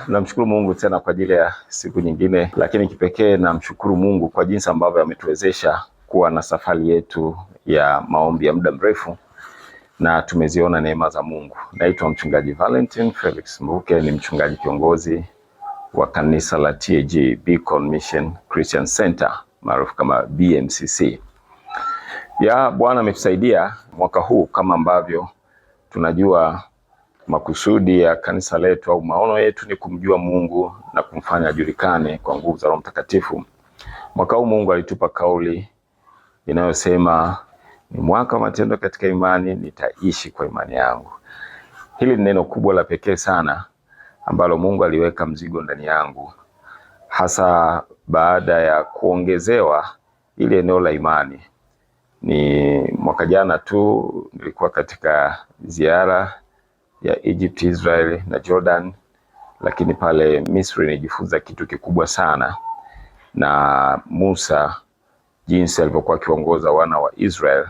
Namshukuru Mungu tena kwa ajili ya siku nyingine, lakini kipekee namshukuru Mungu kwa jinsi ambavyo ametuwezesha kuwa na safari yetu ya maombi ya muda mrefu na tumeziona neema za Mungu. Naitwa mchungaji Valentine Felix Mbuke, ni mchungaji kiongozi wa kanisa la TAG Beacon Mission Christian Center maarufu kama BMCC. Bwana ametusaidia mwaka huu, kama ambavyo tunajua makusudi ya kanisa letu au maono yetu ni kumjua Mungu na kumfanya ajulikane kwa nguvu za Roho Mtakatifu. Mwaka huu Mungu alitupa kauli inayosema ni mwaka wa matendo katika imani, nitaishi kwa imani yangu. Hili ni neno kubwa la pekee sana ambalo Mungu aliweka mzigo ndani yangu, hasa baada ya kuongezewa ile eneo la imani. Ni mwaka jana tu nilikuwa katika ziara ya Egypt, Israel na Jordan, lakini pale Misri nijifunza kitu kikubwa sana na Musa, jinsi alivyokuwa akiongoza wana wa Israel,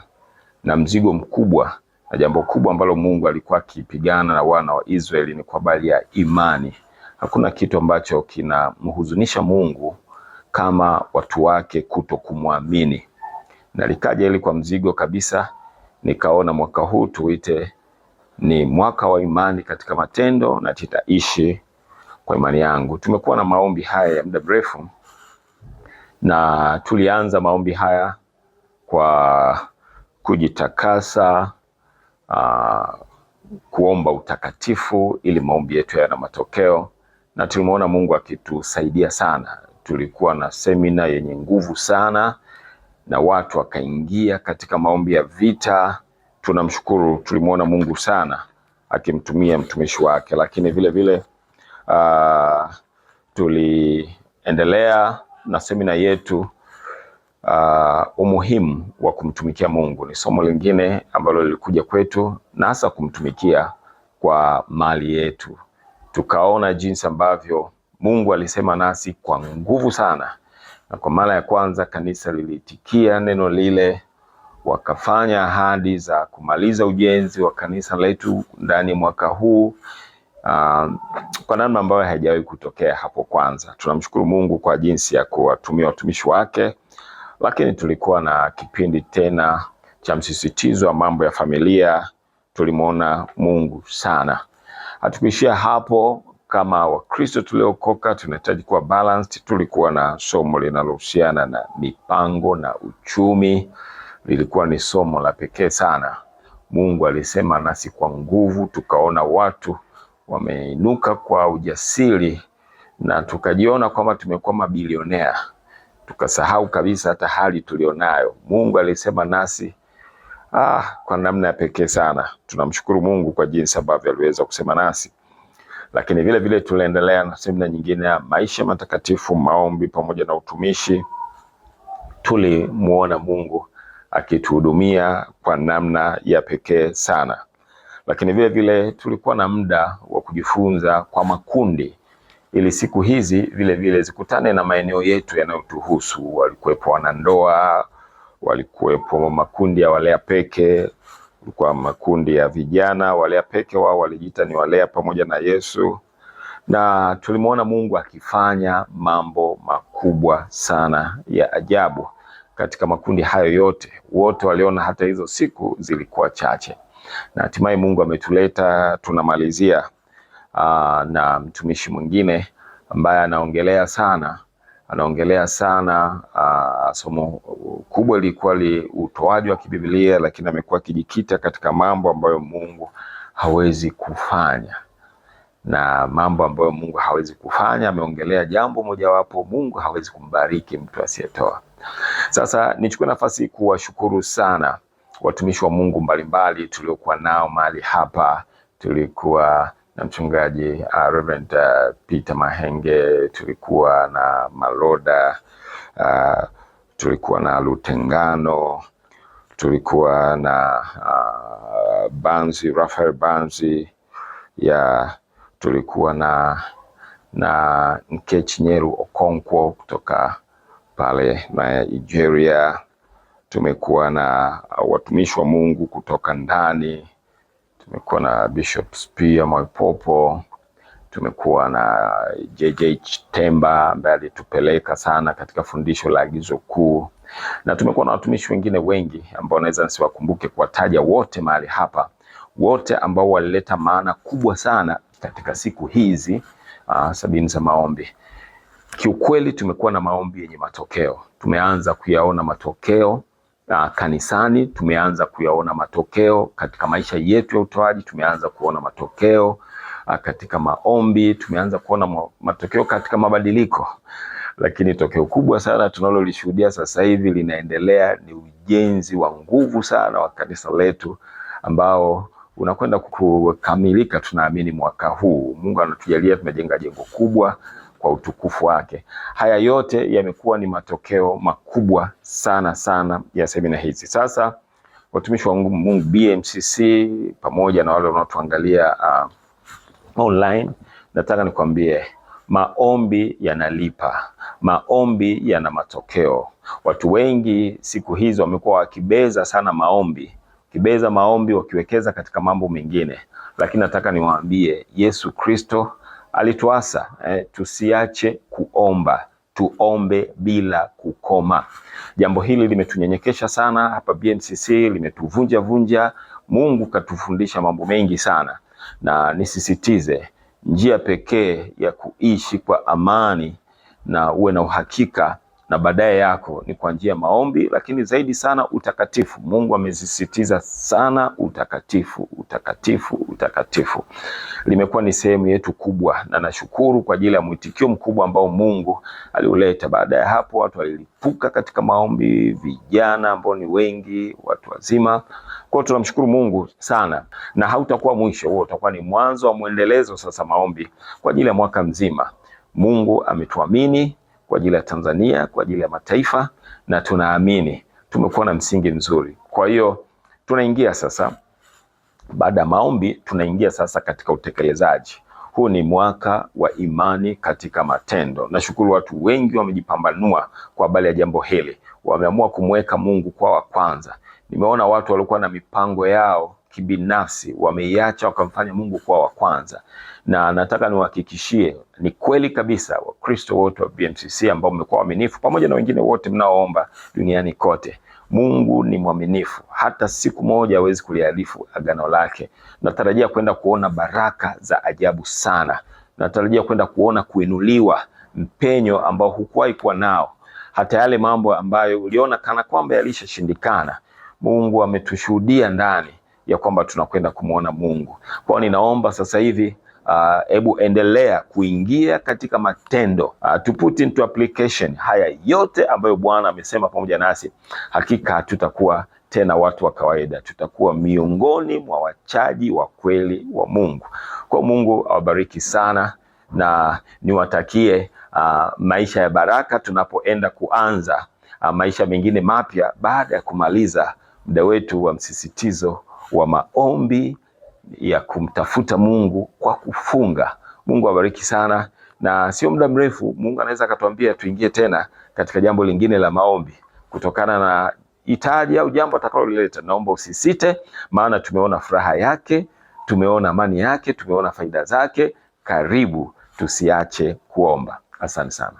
na mzigo mkubwa na jambo kubwa ambalo Mungu alikuwa akipigana na wana wa Israeli ni kwa habari ya imani. Hakuna kitu ambacho kinamhuzunisha Mungu kama watu wake kuto kumwamini. Na likaja ili kwa mzigo kabisa, nikaona mwaka huu tuite ni mwaka wa imani katika matendo na tutaishi kwa imani yangu. Tumekuwa na maombi haya ya muda mrefu, na tulianza maombi haya kwa kujitakasa, kuomba utakatifu ili maombi yetu yana matokeo, na tulimuona Mungu akitusaidia sana. Tulikuwa na semina yenye nguvu sana na watu wakaingia katika maombi ya vita. Tunamshukuru, tulimuona Mungu sana akimtumia mtumishi wake, lakini vile vile tuliendelea na semina yetu umuhimu wa kumtumikia Mungu. Ni somo lingine ambalo lilikuja kwetu, na hasa kumtumikia kwa mali yetu. Tukaona jinsi ambavyo Mungu alisema nasi kwa nguvu sana, na kwa mara ya kwanza kanisa liliitikia neno lile, wakafanya ahadi za kumaliza ujenzi wa kanisa letu ndani mwaka huu kwa namna ambayo haijawahi kutokea hapo kwanza. Tunamshukuru Mungu kwa jinsi ya kuwatumia watumishi wake, lakini tulikuwa na kipindi tena cha msisitizo wa mambo ya familia. Tulimuona Mungu sana. Hatukuishia hapo. Kama Wakristo tuliokoka tunahitaji kuwa balanced. Tulikuwa na somo linalohusiana na mipango na uchumi. Lilikuwa ni somo la pekee sana. Mungu alisema nasi kwa nguvu, tukaona watu wameinuka kwa ujasiri, na tukajiona kwamba tumekuwa mabilionea. Tukasahau kabisa hata hali tulionayo. Mungu alisema nasi kwa namna ya pekee sana. Tunamshukuru Mungu kwa jinsi ambavyo aliweza kusema nasi. Lakini vile vile tuliendelea na semina nyingine ya maisha matakatifu, maombi pamoja na utumishi. Tulimuona Mungu akituhudumia kwa namna ya pekee sana. Lakini vile vile tulikuwa na muda wa kujifunza kwa makundi, ili siku hizi vile vile zikutane na maeneo yetu yanayotuhusu. Walikuwepo wanandoa, walikuwepo makundi ya walea peke, walikuwa makundi ya vijana walea peke, wao walijiita ni walea pamoja na Yesu. Na tulimuona Mungu akifanya mambo makubwa sana ya ajabu katika makundi hayo yote. Wote waliona hata hizo siku zilikuwa chache, na hatimaye Mungu ametuleta. Tunamalizia na mtumishi mwingine ambaye anaongelea sana somo kubwa lilikuwa utoaji wa kibiblia, lakini amekuwa akijikita katika mambo ambayo Mungu hawezi kufanya. Na mambo ambayo Mungu hawezi kufanya, ameongelea jambo mojawapo: Mungu hawezi kumbariki mtu asiyetoa. Sasa nichukue nafasi kuwashukuru sana watumishi wa Mungu mbalimbali tuliokuwa nao mahali hapa. Tulikuwa na mchungaji Reverend Peter Mahenge, tulikuwa na Maloda, tulikuwa na Lutengano, tulikuwa na Banzi, Raphael Banzi, tulikuwa na Nkechi Nyeru Okonkwo kutoka pale na Nigeria. Tumekuwa na watumishi wa Mungu kutoka ndani. Tumekuwa na Bishop Spia Mwaipopo, tumekuwa na JJ Temba ambaye alitupeleka sana katika fundisho la agizo kuu, na tumekuwa na watumishi wengine wengi ambao naweza nisiwakumbuke kuwataja wote mahali hapa, wote ambao walileta maana kubwa sana katika siku hizi 70 za maombi. Kiukweli tumekuwa na maombi yenye matokeo. Tumeanza kuyaona matokeo kanisani, tumeanza kuyaona matokeo katika maisha yetu ya utoaji, tumeanza kuona matokeo katika maombi, tumeanza kuona matokeo katika mabadiliko. Lakini tokeo kubwa sana tunalolishuhudia sasa hivi linaendelea ni ujenzi wa nguvu sana wa kanisa letu ambao unakwenda kukamilika, tunaamini mwaka huu. Mungu anatujalia tumejenga jengo kubwa kwa utukufu wake. Haya yote yamekuwa ni matokeo makubwa sana sana ya semina hizi. Sasa watumishi wa Mungu BMCC pamoja na wale wanaotuangalia online, nataka nikwambie maombi yanalipa. Maombi yana matokeo. Watu wengi siku hizo wamekuwa wakibeza sana maombi, kibeza maombi wakiwekeza katika mambo mengine, lakini nataka niwaambie Yesu Kristo alituasa tusiache kuomba, tuombe bila kukoma. Jambo hili limetunyenyekesha sana hapa BMCC, limetuvunja vunja. Mungu katufundisha mambo mengi sana, na nisisitize njia pekee ya kuishi kwa amani na uwe na uhakika na baadaye yako ni kwa njia maombi, lakini zaidi sana utakatifu. Mungu amesisitiza sana utakatifu, utakatifu, utakatifu. Limekuwa ni sehemu yetu kubwa, na nashukuru kwa ajili ya mwitikio mkubwa ambao Mungu aliuleta. Baada ya hapo watu walilipuka katika maombi, vijana ambao ni wengi, watu wazima. Kwa tunamshukuru Mungu sana, na hautakuwa mwisho huo, utakuwa ni mwanzo wa muendelezo sasa maombi kwa ajili ya mwaka mzima. Mungu ametuamini kwa ajili ya Tanzania, kwa ajili ya mataifa, na tunaamini tumekuwa na msingi mzuri. Kwa hiyo tunaingia sasa, baada ya maombi tunaingia sasa katika utekelezaji. Huu ni mwaka wa imani katika matendo. Nashukuru watu wengi wamejipambanua kwa habari ya jambo hili, wameamua kumweka Mungu kwa wa kwanza. Nimeona watu walikuwa na mipango yao kibinafsi wameiacha wakamfanya Mungu kwa wa kwanza, na nataka niwahakikishie ni kweli kabisa Wakristo wote wa BMCC ambao mmekuwa waaminifu pamoja na wengine wote mnaoomba duniani kote, Mungu ni mwaminifu, hata siku moja hawezi kulihalifu agano lake. Natarajia kwenda kuona baraka za ajabu sana, natarajia kwenda kuona kuinuliwa, mpenyo ambao hukuwahi kuwa nao. Hata yale mambo ambayo uliona kana kwamba yalishashindikana, Mungu ametushuhudia ndani ya kwamba tunakwenda kumuona Mungu. Kwa ninaomba sasa hivi hebu endelea kuingia katika matendo, to put into application haya yote ambayo Bwana amesema pamoja nasi. Hakika hatutakuwa tena watu wa kawaida, tutakuwa miongoni mwa wachaji wa kweli wa Mungu. Kwa Mungu awabariki sana, na niwatakie maisha ya baraka tunapoenda kuanza maisha mengine mapya baada ya kumaliza muda wetu wa msisitizo wa maombi ya kumtafuta Mungu kwa kufunga. Mungu awabariki sana, na sio muda mrefu Mungu anaweza akatuambia tuingie tena katika jambo lingine la maombi kutokana na hitaji au jambo atakalolileta. Naomba usisite, maana tumeona furaha yake, tumeona amani yake, tumeona faida zake. Karibu, tusiache kuomba. Asante sana.